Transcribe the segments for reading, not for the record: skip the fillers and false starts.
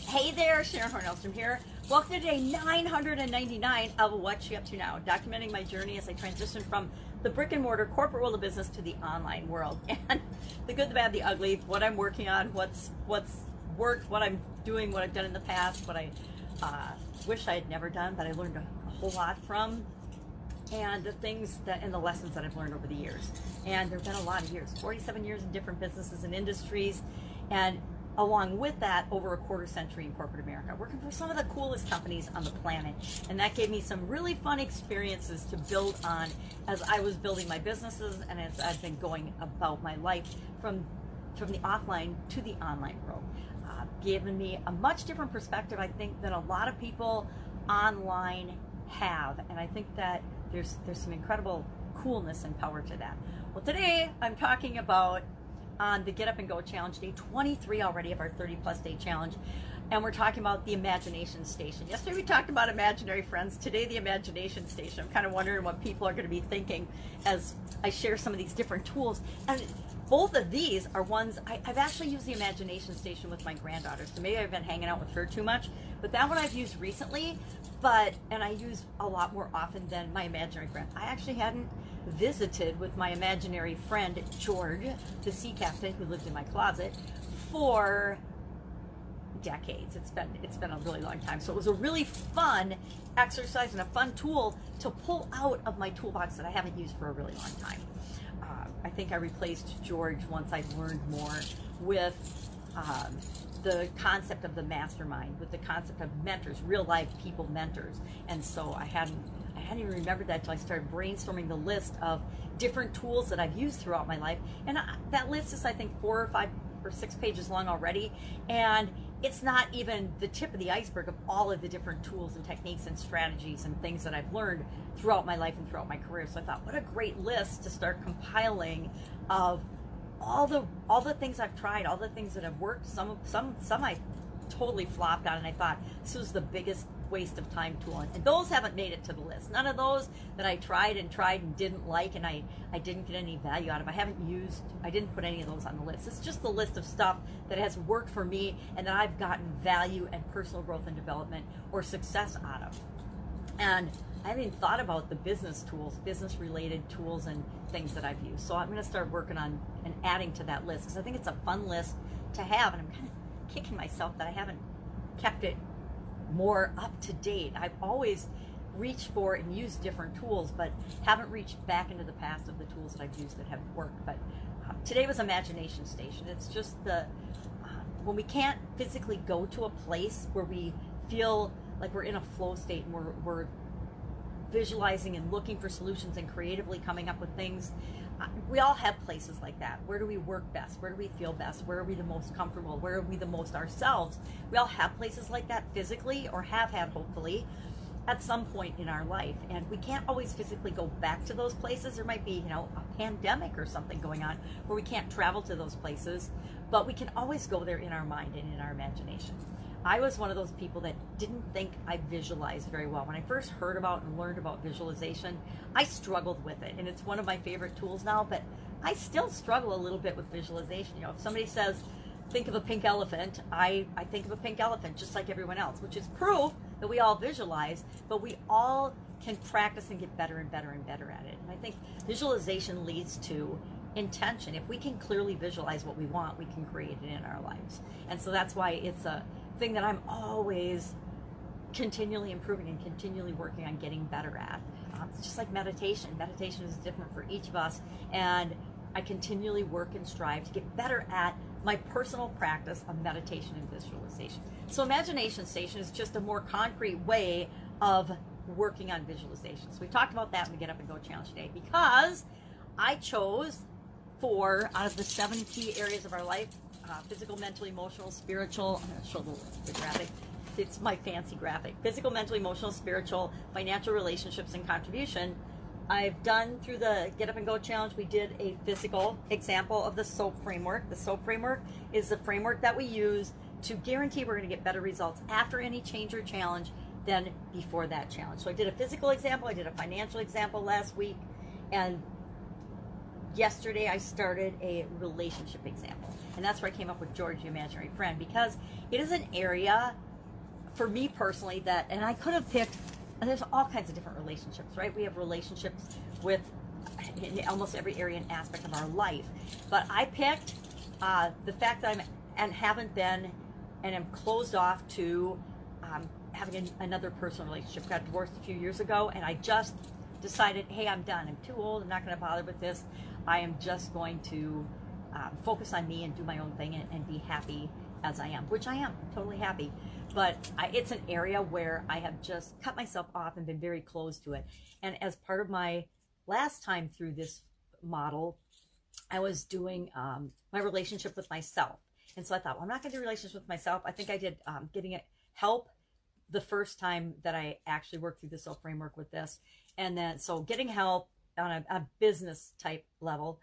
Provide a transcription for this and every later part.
Hey there, Horne-Ellstrom here. Welcome to day 999 of What You Up To Now, documenting my journey as I transition from the brick and mortar corporate world of business to the online world. And the good, the bad, the ugly, what I'm working on, what's worked, what I'm doing, what I've done in the past, what I wish I had never done, but I learned a whole lot from, and the things that and the lessons that I've learned over the years. And there have been a lot of years, 47 years in different businesses and industries, and along with that, over a quarter century in corporate America, working for some of the coolest companies on the planet. And that gave me some really fun experiences to build on as I was building my businesses and as I've been going about my life from the offline to the online world. Given me a much different perspective, I think, than a lot of people online have. And I think that there's some incredible coolness and power to that. Well, today I'm talking about on the Get Up and Go Challenge, day 23 already of our 30+ day challenge. And we're talking about the imagination station. Yesterday we talked about imaginary friends. Today, the imagination station. I'm kind of wondering what people are going to be thinking as I share some of these different tools. And both of these are ones, I've actually used the imagination station with my granddaughter. So maybe I've been hanging out with her too much. But that one I've used recently, and I use a lot more often than my imaginary friend. I actually hadn't visited with my imaginary friend George, the sea captain who lived in my closet, for decades. It's been a really long time. So it was a really fun exercise and a fun tool to pull out of my toolbox that I haven't used for a really long time. I think I replaced George once I learned more with the concept of the mastermind, with the concept of mentors, real life people mentors. And so I hadn't even remembered that until I started brainstorming the list of different tools that I've used throughout my life. And that list is, I think, 4 or 5 or 6 pages long already. And it's not even the tip of the iceberg of all of the different tools and techniques and strategies and things that I've learned throughout my life and throughout my career. So I thought, what a great list to start compiling of all the things I've tried, all the things that have worked. Some I totally flopped on, and I thought this was the biggest waste of time tool, and those haven't made it to the list. None of those that I tried and didn't like, and I didn't get any value out of. I didn't put any of those on the list. It's just the list of stuff that has worked for me and that I've gotten value and personal growth and development or success out of. And I haven't even thought about the business tools, business related tools and things that I've used. So I'm going to start working on and adding to that list, because I think it's a fun list to have, and I'm kind of kicking myself that I haven't kept it more up to date. I've always reached for and used different tools, but haven't reached back into the past of the tools that I've used that have worked. But today was imagination station. It's just when we can't physically go to a place where we feel like we're in a flow state and we're visualizing and looking for solutions and creatively coming up with things. We all have places like that. Where do we work best? Where do we feel best? Where are we the most comfortable? Where are we the most ourselves? We all have places like that physically, or have had, hopefully, at some point in our life. And we can't always physically go back to those places. There might be, a pandemic or something going on where we can't travel to those places, but we can always go there in our mind and in our imagination. I was one of those people that didn't think I visualized very well. When I first heard about and learned about visualization, I struggled with it. And it's one of my favorite tools now, but I still struggle a little bit with visualization. If somebody says, think of a pink elephant, I think of a pink elephant just like everyone else, which is proof that we all visualize, but we all can practice and get better and better and better at it. And I think visualization leads to intention. If we can clearly visualize what we want, we can create it in our lives. And so that's why it's a thing that I'm always continually improving and continually working on getting better at. It's just like meditation. Meditation is different for each of us, and I continually work and strive to get better at my personal practice of meditation and visualization. So imagination station is just a more concrete way of working on visualization. So we talked about that in the Get Up and Go Challenge today, because I chose 4 out of the 7 key areas of our life: physical, mental, emotional, spiritual. I'm going to show the graphic. It's my fancy graphic. Physical, mental, emotional, spiritual, financial, relationships, and contribution. I've done through the Get Up and Go Challenge, we did a physical example of the SOAP framework. The SOAP framework is the framework that we use to guarantee we're going to get better results after any change or challenge than before that challenge. So I did a physical example, I did a financial example last week, and yesterday I started a relationship example. And that's where I came up with George, the imaginary friend, because it is an area for me personally that, and I could have picked, there's all kinds of different relationships, right? We have relationships with in almost every area and aspect of our life. But I picked the fact that I'm and haven't been and am closed off to having another personal relationship. Got divorced a few years ago, and I just decided, hey, I'm done. I'm too old. I'm not going to bother with this. I am just going to focus on me and do my own thing and be happy as I am, which I am. I'm totally happy. But it's an area where I have just cut myself off and been very close to it. And as part of my last time through this model, I was doing my relationship with myself. And so I thought, well, I'm not going to do relationship with myself. I think I did getting help the first time that I actually worked through the self framework with this. And then, so getting help on a business type level,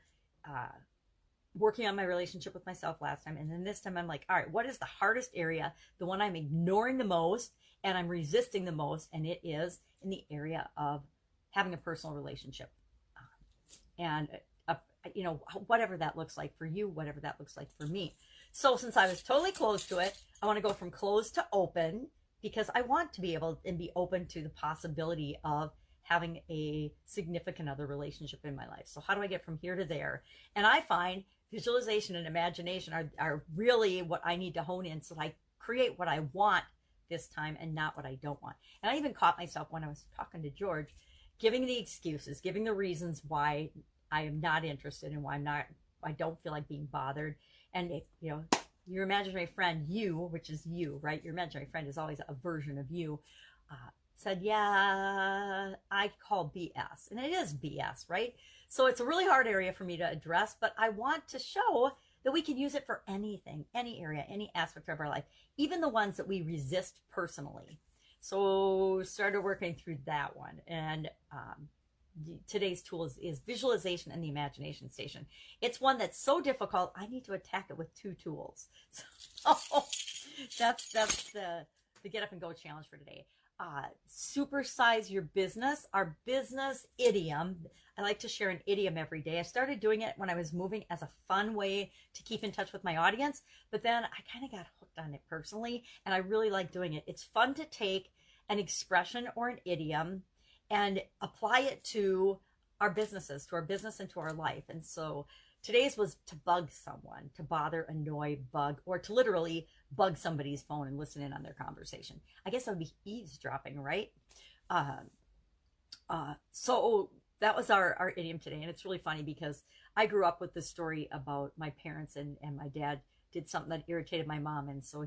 working on my relationship with myself last time. And then this time I'm like, all right, what is the hardest area? The one I'm ignoring the most and I'm resisting the most. And it is in the area of having a personal relationship. And, you know, whatever that looks like for you, whatever that looks like for me. So since I was totally closed to it, I want to go from closed to open, because I want to be able and be open to the possibility of having a significant other relationship in my life. So how do I get from here to there? And I find visualization and imagination are really what I need to hone in, so I create what I want this time and not what I don't want. And I even caught myself when I was talking to George, giving the excuses, giving the reasons why I am not interested and why I don't feel like being bothered. And if, you know, your imaginary friend, you, which is you, right? Your imaginary friend is always a version of you, said, yeah, I call BS. And it is BS, right? So it's a really hard area for me to address, but I want to show that we can use it for anything, any area, any aspect of our life, even the ones that we resist personally. So started working through that one. And today's tool is visualization and the imagination station. It's one that's so difficult, I need to attack it with 2 tools. So that's the get up and go challenge for today. Supersize your business, our business idiom. I like to share an idiom every day. I started doing it when I was moving as a fun way to keep in touch with my audience, but then I kind of got hooked on it personally, and I really like doing it. It's fun to take an expression or an idiom and apply it to our businesses, to our business and to our life. And so today's was to bug someone, to bother, annoy, bug, or to literally bug somebody's phone and listen in on their conversation. I guess that would be eavesdropping, right? So that was our idiom today. And it's really funny because I grew up with this story about my parents, and my dad did something that irritated my mom. And so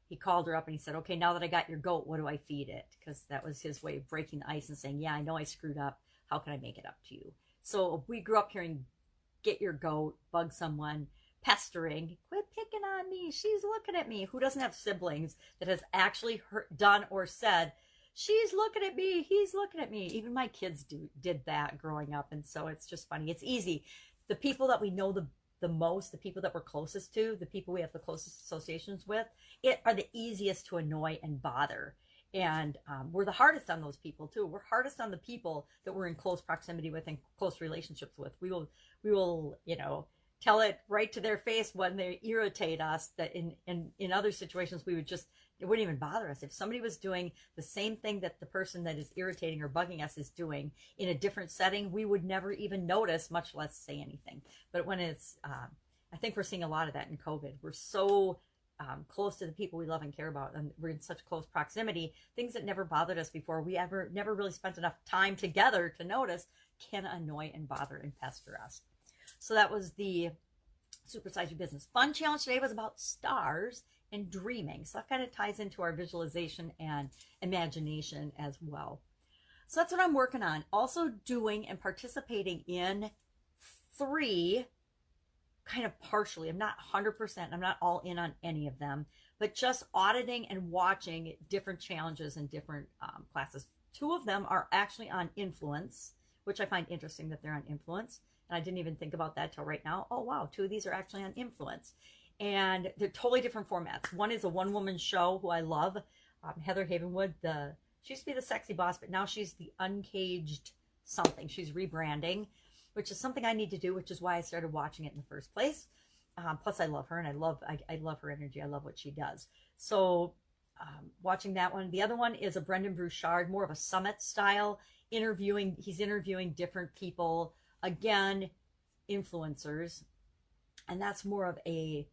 he called her up and he said, okay, now that I got your goat, what do I feed it? Because that was his way of breaking the ice and saying, yeah, I know I screwed up. How can I make it up to you? So we grew up hearing, get your goat, bug someone, pestering, quit picking on me, she's looking at me. Who doesn't have siblings that has actually done or said, she's looking at me, he's looking at me? Even my kids did that growing up. And so it's just funny. It's easy. The people that we know the most, the people that we're closest to, the people we have the closest associations with, are the easiest to annoy and bother. And we're the hardest on those people too. We're hardest on the people that we're in close proximity with and close relationships with. We will, you know, tell it right to their face when they irritate us, that in other situations it wouldn't even bother us. If somebody was doing the same thing that the person that is irritating or bugging us is doing in a different setting, we would never even notice, much less say anything. But when it's, I think we're seeing a lot of that in COVID. We're so close to the people we love and care about, and we're in such close proximity. Things that never bothered us before, we never really spent enough time together to notice, can annoy and bother and pester us. So that was the Supersize Your Business Fun Challenge. Today was about stars and dreaming. So that kind of ties into our visualization and imagination as well. So that's what I'm working on. Also doing and participating in 3 kind of partially. I'm not 100%. I'm not all in on any of them, but just auditing and watching different challenges and different classes. 2 of them are actually on influence, which I find interesting that they're on influence. And I didn't even think about that till right now. Oh, wow. 2 of these are actually on influence. And they're totally different formats. One is a one-woman show who I love. Heather Havenwood, she used to be the sexy boss, but now she's the uncaged something. She's rebranding. which is something I need to do, which is why I started watching it in the first place. Plus I love her, and I love her energy. I love what she does. So watching that one. The other one is a Brendan Burchard, more of a summit style interviewing. He's interviewing different people, again, influencers. And that's more of a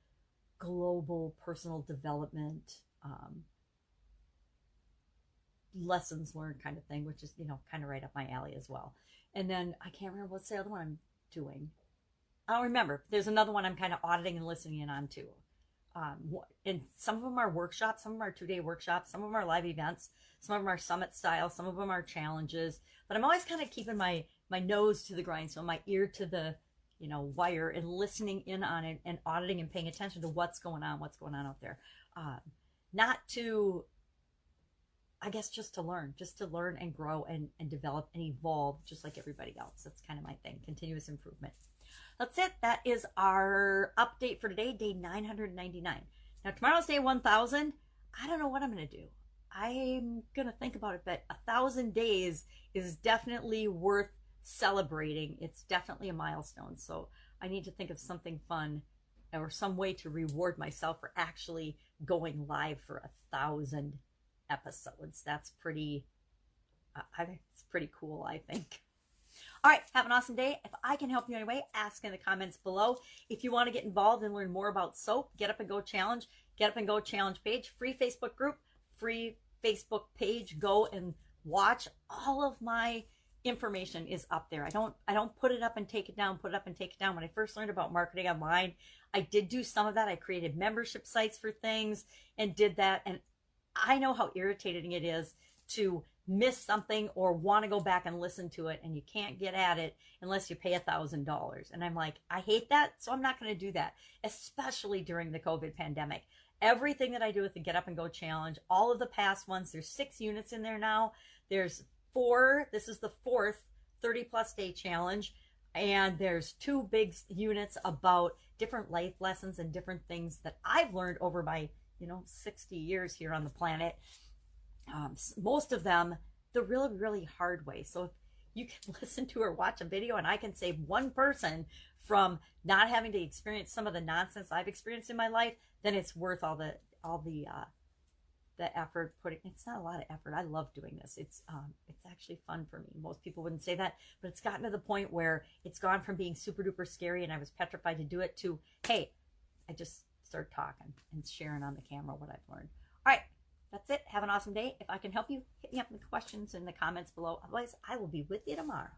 global personal development, lessons learned kind of thing, which is, you know, kind of right up my alley as well. And then I can't remember what's the other one I'm doing. I don't remember. There's another one I'm kind of auditing and listening in on too. And some of them are workshops, some of them are 2-day workshops, some of them are live events, some of them are summit style, some of them are challenges. But I'm always kind of keeping my nose to the grindstone, my ear to the, you know, wire, and listening in on it and auditing and paying attention to what's going on out there. Not to, I guess, just to learn and grow and develop and evolve just like everybody else. That's kind of my thing, continuous improvement. That's it. That is our update for today, day 999. Now, tomorrow's day 1000. I don't know what I'm going to do. I'm going to think about it, but 1,000 days is definitely worth celebrating. It's definitely a milestone. So I need to think of something fun or some way to reward myself for actually going live for 1,000 episodes. That's pretty, it's pretty cool, I think. All right, have an awesome day. If I can help you anyway, ask in the comments below. If you want to get involved and learn more about soap, Get Up and Go Challenge, Get Up and Go Challenge page, free Facebook group, free Facebook page. Go and watch. All of my information is up there. I don't put it up and take it down, put it up and take it down. When I first learned about marketing online, I did do some of that. I created membership sites for things and did that. And I know how irritating it is to miss something or want to go back and listen to it, and you can't get at it unless you pay $1,000. And I'm like, I hate that, so I'm not going to do that, especially during the COVID pandemic. Everything that I do with the Get Up and Go Challenge, all of the past ones, there's 6 units in there now. There's 4. This is the 4th 30+ day challenge. And there's 2 big units about different life lessons and different things that I've learned over my, 60 years here on the planet. Most of them the really, really hard way. So if you can listen to or watch a video and I can save one person from not having to experience some of the nonsense I've experienced in my life, then it's worth all the effort putting. It's not a lot of effort. I love doing this. It's actually fun for me. Most people wouldn't say that, but it's gotten to the point where it's gone from being super duper scary and I was petrified to do it to, hey, I just start talking and sharing on the camera what I've learned. All right. That's it. Have an awesome day. If I can help you, hit me up in the questions in the comments below. Otherwise, I will be with you tomorrow.